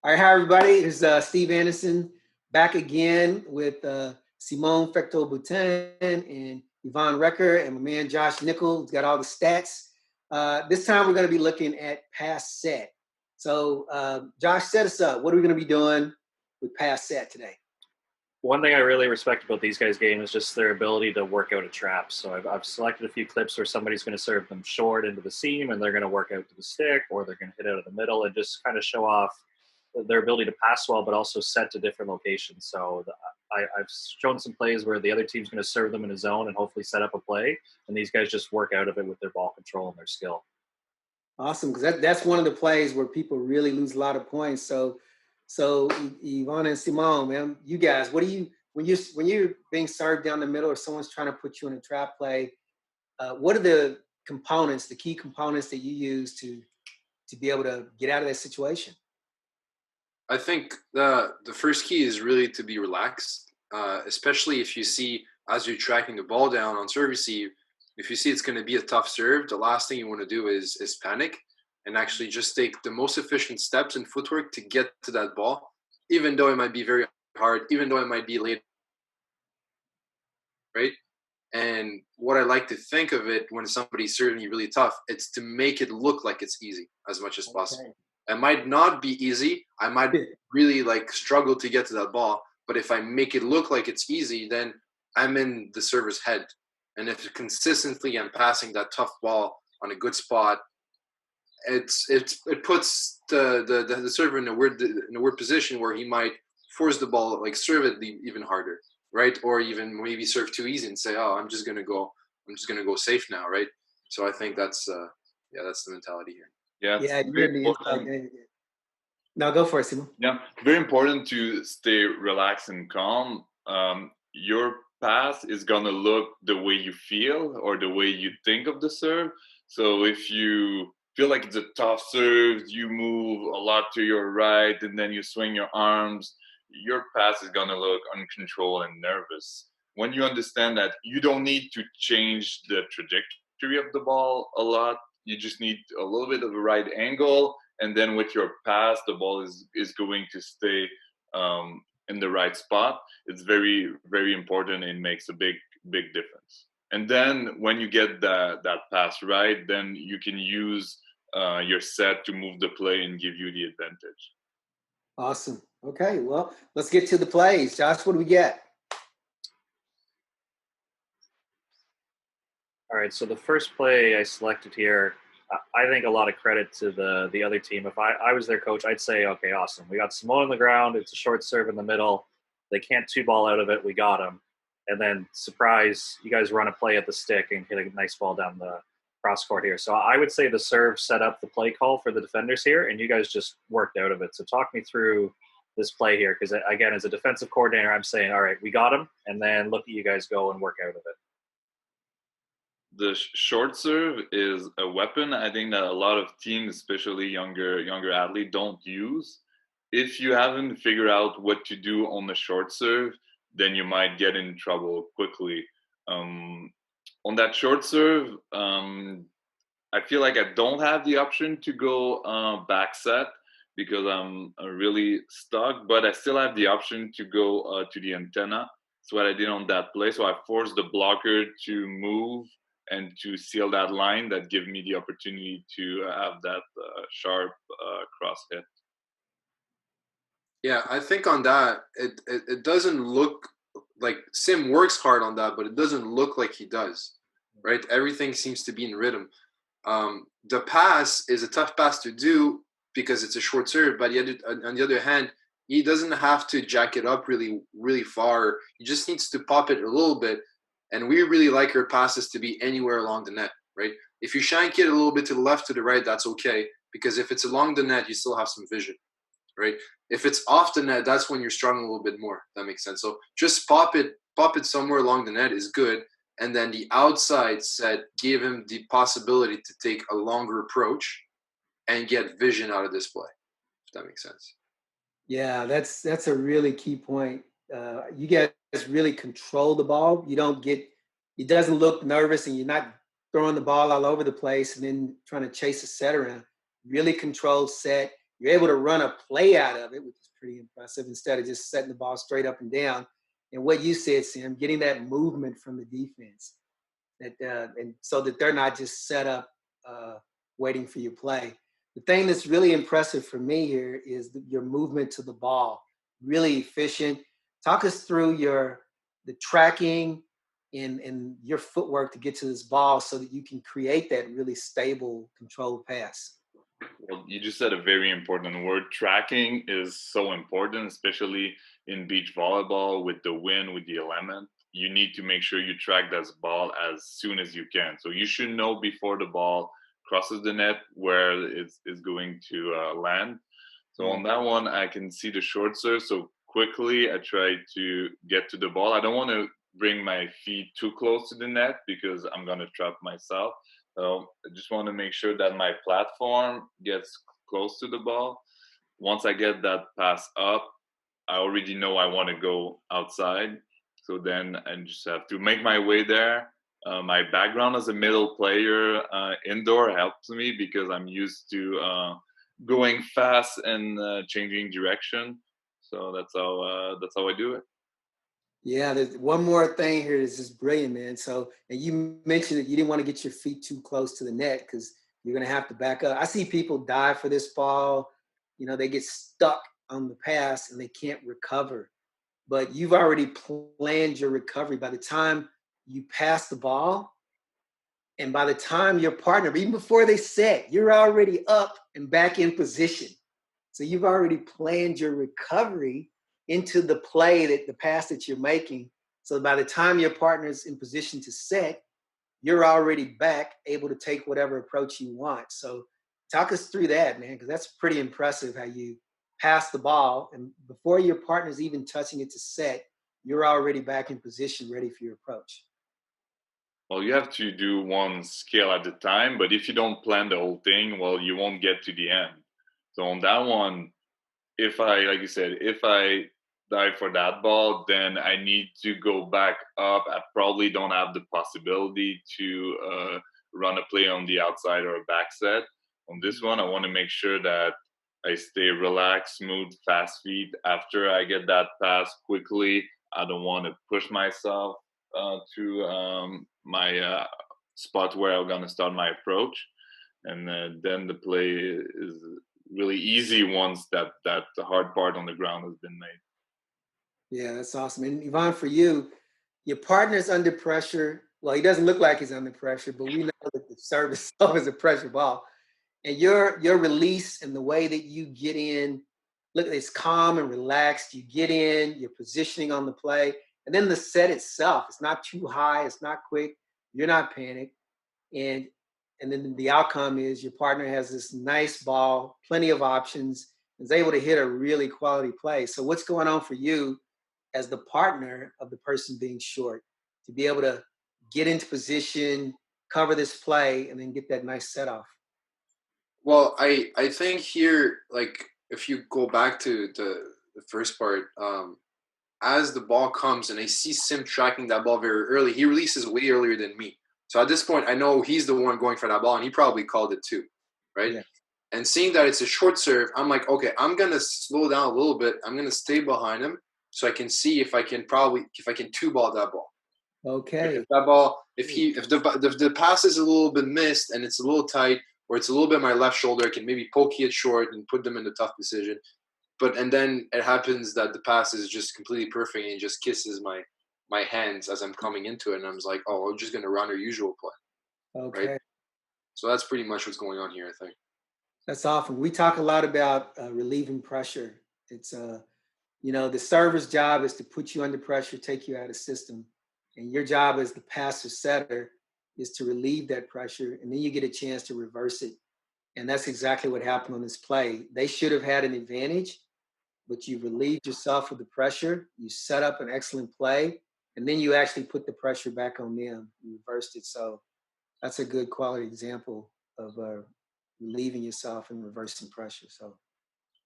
All right, hi everybody. It's Steve Anderson back again with Simone Fecteau-Boutin and Yvonne Recker and my man Josh Nickel. He's got all the stats. This time we're going to be looking at pass set. So Josh, set us up. What are we going to be doing with pass set today? One thing I really respect about these guys' game is just their ability to work out a trap. So I've selected a few clips where somebody's going to serve them short into the seam and they're going to work out to the stick, or they're going to hit out of the middle and just kind of show off their ability to pass well, but also set to different locations. So I've shown some plays where the other team's going to serve them in a zone and hopefully set up a play, and these guys just work out of it with their ball control and their skill. Awesome, because that's one of the plays where people really lose a lot of points. So Yvonne and Simone, man, you guys, what do you when you're being served down the middle or someone's trying to put you in a trap play? What are the components, the key components that you use to be able to get out of that situation? I think the first key is really to be relaxed, especially if you see as you're tracking the ball down on serve receive, if you see it's going to be a tough serve, the last thing you want to do is panic and actually just take the most efficient steps and footwork to get to that ball, even though it might be very hard, even though it might be late, right? And what I like to think of it when somebody's serving you really tough, it's to make it look like it's easy as much as possible. It might not be easy. I might really struggle to get to that ball. But if I make it look like it's easy, then I'm in the server's head. And if consistently I'm passing that tough ball on a good spot, it puts the server in a weird position where he might force the ball, serve it even harder, right? Or even maybe serve too easy and say, "Oh, I'm just gonna go safe now," right? So I think that's the mentality here. Yeah, Now go for it, Simon. Yeah, very important to stay relaxed and calm. Your pass is gonna look the way you feel or the way you think of the serve. So if you feel like it's a tough serve, you move a lot to your right and then you swing your arms, your pass is gonna look uncontrolled and nervous. When you understand that you don't need to change the trajectory of the ball a lot, you just need a little bit of a right angle, and then with your pass, the ball is going to stay in the right spot. It's very, very important. It makes a big difference. And then when you get that pass right, then you can use your set to move the play and give you the advantage. Awesome. Okay, well, let's get to the plays. Josh, what do we get? All right, so the first play I selected here, I think a lot of credit to the other team. If I was their coach, I'd say, okay, awesome. We got Simone on the ground. It's a short serve in the middle. They can't two ball out of it. We got them. And then, surprise, you guys run a play at the stick and hit a nice ball down the cross court here. So I would say the serve set up the play call for the defenders here, and you guys just worked out of it. So talk me through this play here, because, again, as a defensive coordinator, I'm saying, all right, we got them, and then look at you guys go and work out of it. The short serve is a weapon I think that a lot of teams, especially younger athletes, don't use. If you haven't figured out what to do on the short serve, then you might get in trouble quickly. On that short serve, I feel like I don't have the option to go back set because I'm really stuck, but I still have the option to go to the antenna. That's what I did on that play. So I forced the blocker to move and to seal that line that give me the opportunity to have that sharp cross hit. Yeah, I think on that, it doesn't look like Sim works hard on that, but it doesn't look like he does, right? Everything seems to be in rhythm. The pass is a tough pass to do because it's a short serve, but on the other hand, he doesn't have to jack it up really, really far. He just needs to pop it a little bit. And we really like our passes to be anywhere along the net, right? If you shank it a little bit to the left, to the right, that's okay. Because if it's along the net, you still have some vision, right? If it's off the net, that's when you're struggling a little bit more. That makes sense. So just pop it somewhere along the net is good. And then the outside set gave him the possibility to take a longer approach and get vision out of this play, if that makes sense. Yeah, that's a really key point. You guys really control the ball. It doesn't look nervous and you're not throwing the ball all over the place and then trying to chase a set around. Really controlled set. you're able to run a play out of it, which is pretty impressive, instead of just setting the ball straight up and down. And what you said, Sam, getting that movement from the defense, and so that they're not just set up waiting for your play. The thing that's really impressive for me here is your movement to the ball, really efficient. Talk us through the tracking and your footwork to get to this ball so that you can create that really stable, controlled pass. Well, you just said a very important word. Tracking is so important, especially in beach volleyball with the wind, with the element. You need to make sure you track that ball as soon as you can. So you should know before the ball crosses the net where it's going to land. So on that one, I can see the short serve. So quickly, I try to get to the ball. I don't want to bring my feet too close to the net because I'm going to trap myself. So I just want to make sure that my platform gets close to the ball. Once I get that pass up, I already know I want to go outside. So then I just have to make my way there. My background as a middle player indoor helps me because I'm used to going fast and changing direction. So that's how I do it. Yeah, there's one more thing here that's just brilliant, man. So, and you mentioned that you didn't want to get your feet too close to the net because you're going to have to back up. I see people dive for this ball. You know, they get stuck on the pass and they can't recover. But you've already planned your recovery. By the time you pass the ball, and by the time your partner, even before they set, you're already up and back in position. So you've already planned your recovery into the play, that the pass that you're making. So by the time your partner's in position to set, you're already back, able to take whatever approach you want. So talk us through that, man, because that's pretty impressive how you pass the ball, and before your partner's even touching it to set, you're already back in position, ready for your approach. Well, you have to do one skill at a time, but if you don't plan the whole thing, well, you won't get to the end. So on that one, if I, like you said, if I dive for that ball, then I need to go back up. I probably don't have the possibility to run a play on the outside or a back set. On this one, I want to make sure that I stay relaxed, smooth, fast feet. After I get that pass quickly, I don't want to push myself to my spot where I'm going to start my approach. And then the play is really easy once that the hard part on the ground has been made. Yeah, that's awesome. And Yvonne, for you, your partner's under pressure. Well, he doesn't look like he's under pressure, but we know that the service itself is a pressure ball. And your release and the way that you get in, look, it's calm and relaxed. You get in, you're positioning on the play, and then the set itself, it's not too high, it's not quick, you're not panicked. And then the outcome is your partner has this nice ball, plenty of options, is able to hit a really quality play. So what's going on for you as the partner of the person being short to be able to get into position, cover this play, and then get that nice set off? Well, I think here, like, if you go back to the first part, as the ball comes and I see Sim tracking that ball very early, he releases way earlier than me. So at this point, I know he's the one going for that ball, and he probably called it too, right? Yeah. And seeing that it's a short serve, I'm like, okay, I'm gonna slow down a little bit. I'm gonna stay behind him so I can see if I can two ball that ball. Okay. If that ball, if the pass is a little bit missed and it's a little tight, or it's a little bit my left shoulder, I can maybe poke it short and put them in the tough decision. And then it happens that the pass is just completely perfect and it just kisses my hands as I'm coming into it, and I'm just like, oh, I'm just gonna run our usual play, Okay. right? So that's pretty much what's going on here, I think. That's awesome. We talk a lot about relieving pressure. It's the server's job is to put you under pressure, take you out of system. And your job as the passer setter is to relieve that pressure. And then you get a chance to reverse it. And that's exactly what happened on this play. They should have had an advantage, but you relieved yourself of the pressure. You set up an excellent play. And then you actually put the pressure back on them. You reversed it. So that's a good quality example of relieving yourself and reversing pressure. So,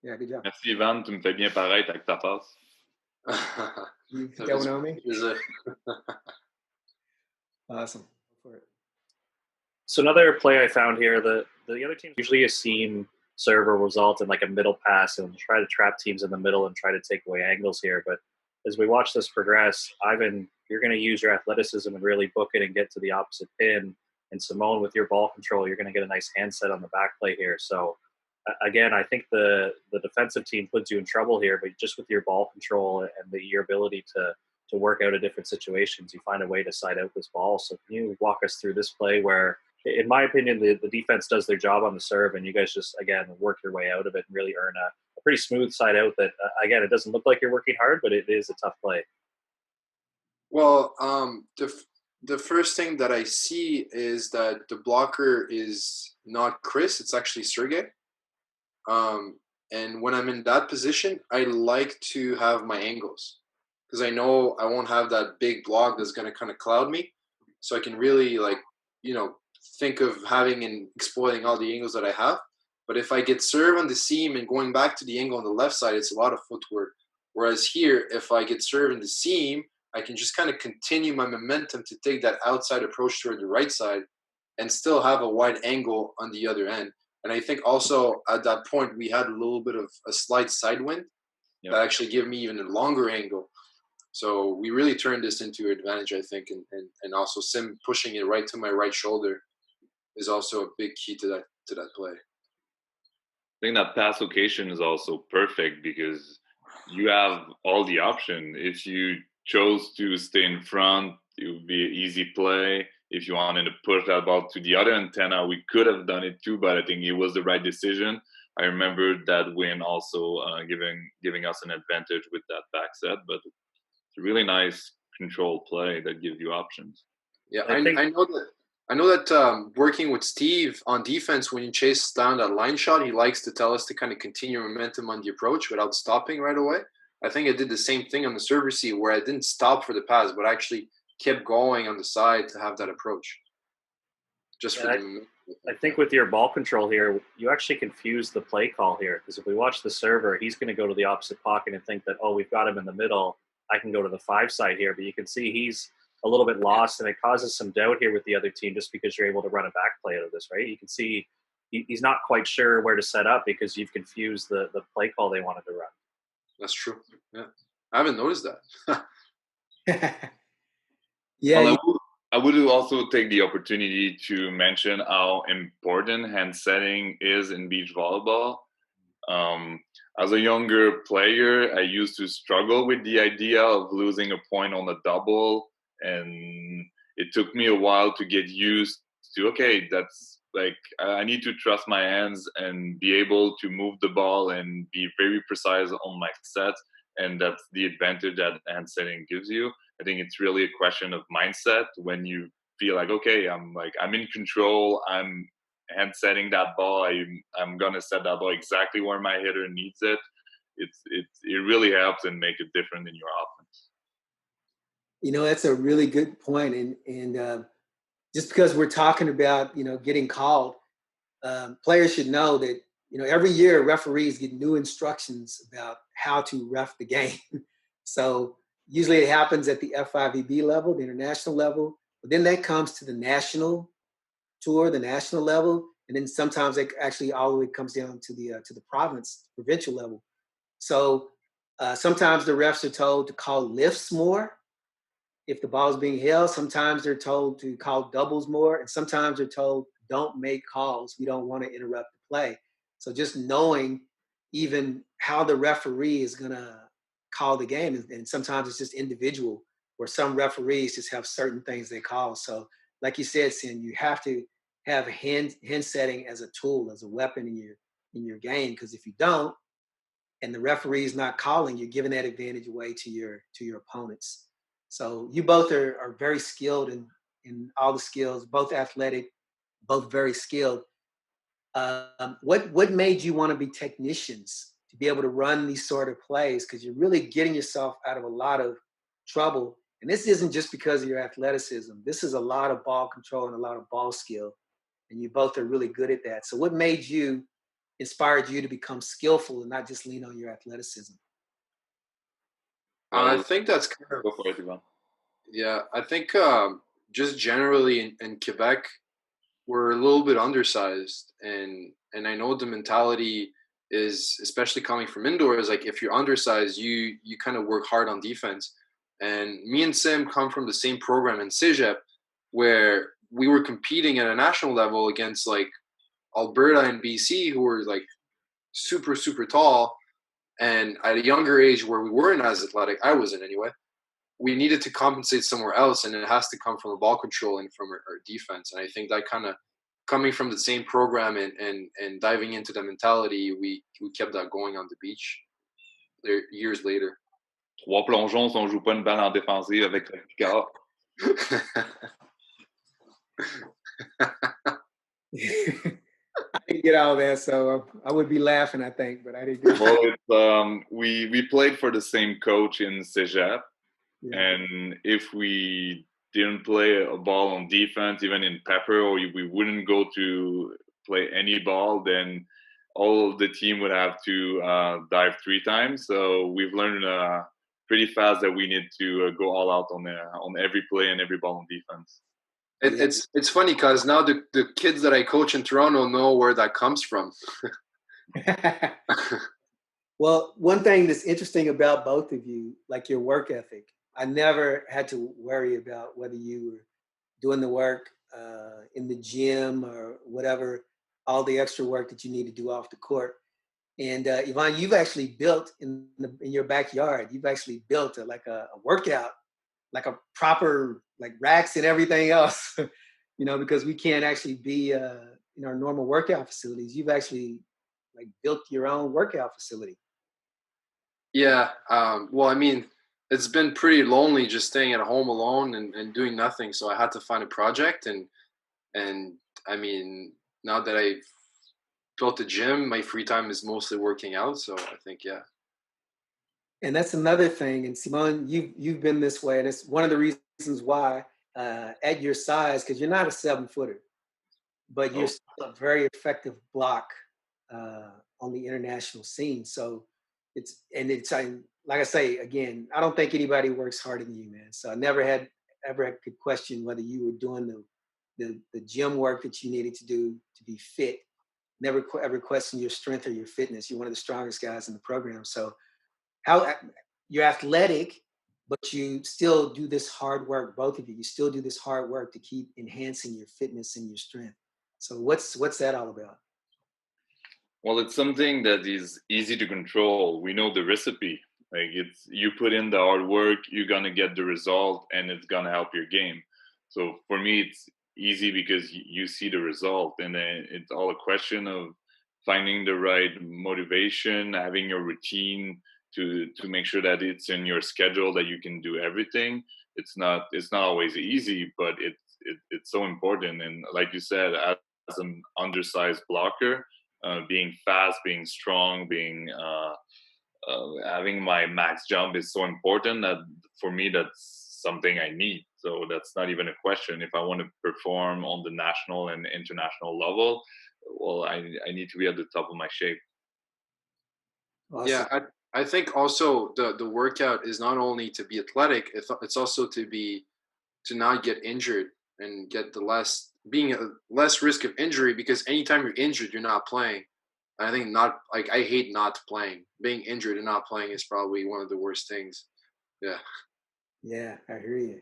yeah, good job. Merci, Ivan. Tu me fais bien paraître avec ta passe. You put that one on me? Awesome. Go for it. So another play I found here, the other teams usually seem serve will result in like a middle pass and try to trap teams in the middle and try to take away angles here. But as we watch this progress, Ivan, you're going to use your athleticism and really book it and get to the opposite pin. And Simone, with your ball control, you're going to get a nice handset on the back play here. So again, I think the defensive team puts you in trouble here, but just with your ball control and your ability to work out of different situations, you find a way to side out this ball. So can you walk us through this play where, in my opinion, the defense does their job on the serve, and you guys just, again, work your way out of it and really earn a pretty smooth side out that, again, it doesn't look like you're working hard, but it is a tough play. Well, the first thing that I see is that the blocker is not Chris, it's actually Sergey. And when I'm in that position, I like to have my angles because I know I won't have that big block that's going to kind of cloud me. So I can really think of having and exploiting all the angles that I have. But if I get served on the seam and going back to the angle on the left side, it's a lot of footwork. Whereas here, if I get served in the seam, I can just kind of continue my momentum to take that outside approach toward the right side and still have a wide angle on the other end. And I think also at that point, we had a little bit of a slight side wind that actually gave me even a longer angle. So we really turned this into an advantage, I think. And also Sim pushing it right to my right shoulder is also a big key to that play. I think that pass location is also perfect because you have all the option. If you chose to stay in front, it would be an easy play. If you wanted to push that ball to the other antenna, we could have done it too, but I think it was the right decision. I remember that win also giving us an advantage with that back set, but it's a really nice control play that gives you options. Yeah, I know that working with Steve on defense, when he chases down that line shot, he likes to tell us to kind of continue momentum on the approach without stopping right away. I think I did the same thing on the serve receive where I didn't stop for the pass, but actually kept going on the side to have that approach. I think with your ball control here, you actually confuse the play call here, because if we watch the server, he's going to go to the opposite pocket and think that, oh, we've got him in the middle, I can go to the 5 side here. But you can see he's a little bit lost, and it causes some doubt here with the other team just because you're able to run a back play out of this, right? You can see he's not quite sure where to set up because you've confused the play call they wanted to run. That's true. Yeah, I haven't noticed that. Yeah. Well, I would also take the opportunity to mention how important hand setting is in beach volleyball. As a younger player, I used to struggle with the idea of losing a point on a double, and it took me a while to get used to, okay, that's like, I need to trust my hands and be able to move the ball and be very precise on my sets. And that's the advantage that hand setting gives you. I think it's really a question of mindset when you feel like, okay, I'm in control. I'm hand setting that ball. I'm gonna set that ball exactly where my hitter needs it. It really helps and make it different in your offense. That's a really good point. And just because we're talking about, getting called, players should know that, every year referees get new instructions about how to ref the game. So usually it happens at the FIVB level, the international level, but then that comes to the national tour, the national level, and then sometimes it actually all the way comes down to the provincial level. So sometimes the refs are told to call lifts more if the ball is being held. Sometimes they're told to call doubles more, and sometimes they're told don't make calls. We don't want to interrupt the play. So just knowing even how the referee is going to call the game, and sometimes it's just individual, where some referees just have certain things they call. So like you said, Sin, you have to have hand setting as a tool, as a weapon in your game, because if you don't, and the referee is not calling, you're giving that advantage away to your opponents. So you both are very skilled in all the skills, both athletic, both very skilled. What made you want to be technicians to be able to run these sort of plays? Because you're really getting yourself out of a lot of trouble. And this isn't just because of your athleticism. This is a lot of ball control and a lot of ball skill. And you both are really good at that. So what inspired you to become skillful and not just lean on your athleticism? I think that's kind of, go for it, Ivan. Yeah, I think just generally in Quebec, we're a little bit undersized, and I know the mentality is, especially coming from indoors, like if you're undersized, you kind of work hard on defense. And me and Sim come from the same program in Cégep, where we were competing at a national level against like Alberta and BC, who were like super super tall. And at a younger age, where we weren't as athletic, I wasn't anyway, we needed to compensate somewhere else, and it has to come from a ball control and from our defense. And I think that kind of coming from the same program and diving into the mentality, we kept that going on the beach there years later. Trois plongeons si on joue pas une balle en défensive avec le Picard. I didn't get all that, so I would be laughing, I think, but I didn't get Well, we played for the same coach in Cégep, yeah. and if we didn't play a ball on defense, even in pepper, or we wouldn't go to play any ball, then all the team would have to dive 3 times. So we've learned pretty fast that we need to go all out on every play and every ball on defense. It's funny because now the kids that I coach in Toronto know where that comes from. Well, one thing that's interesting about both of you, like your work ethic, I never had to worry about whether you were doing the work in the gym or whatever, all the extra work that you need to do off the court. And Yvonne, you've actually built in your backyard. You've actually built a workout, like a proper like racks and everything else. Because we can't actually be in our normal workout facilities. You've actually like built your own workout facility. Yeah. Well, I mean, it's been pretty lonely just staying at home alone and doing nothing. So I had to find a project, and I mean, now that I've built a gym, my free time is mostly working out. So I think, yeah. And that's another thing. And Simone, you've been this way, and it's one of the reasons why at your size, because you're not a 7-footer, but you're still a very effective block on the international scene. So like I say again, I don't think anybody works harder than you, man. So I never could question whether you were doing the gym work that you needed to do to be fit. Never ever question your strength or your fitness. You're one of the strongest guys in the program. So how you're athletic, but you still do this hard work. Both of you still do this hard work to keep enhancing your fitness and your strength. So what's that all about? Well, it's something that is easy to control. We know the recipe. Like it's you put in the hard work, you're gonna get the result, and it's gonna help your game. So for me, it's easy because you see the result, and then it's all a question of finding the right motivation, having your routine to make sure that it's in your schedule that you can do everything. It's not always easy, but it's so important. And like you said, as an undersized blocker, being fast, being strong, being having my max jump is so important that for me that's something I need. So that's not even a question. If I want to perform on the national and international level, well, I need to be at the top of my shape. Awesome. Yeah, I think also the workout is not only to be athletic, it's also to not get injured and get being a less risk of injury, because anytime you're injured, you're not playing. I think not like I hate not playing. Being injured and not playing is probably one of the worst things. Yeah. Yeah, I hear you.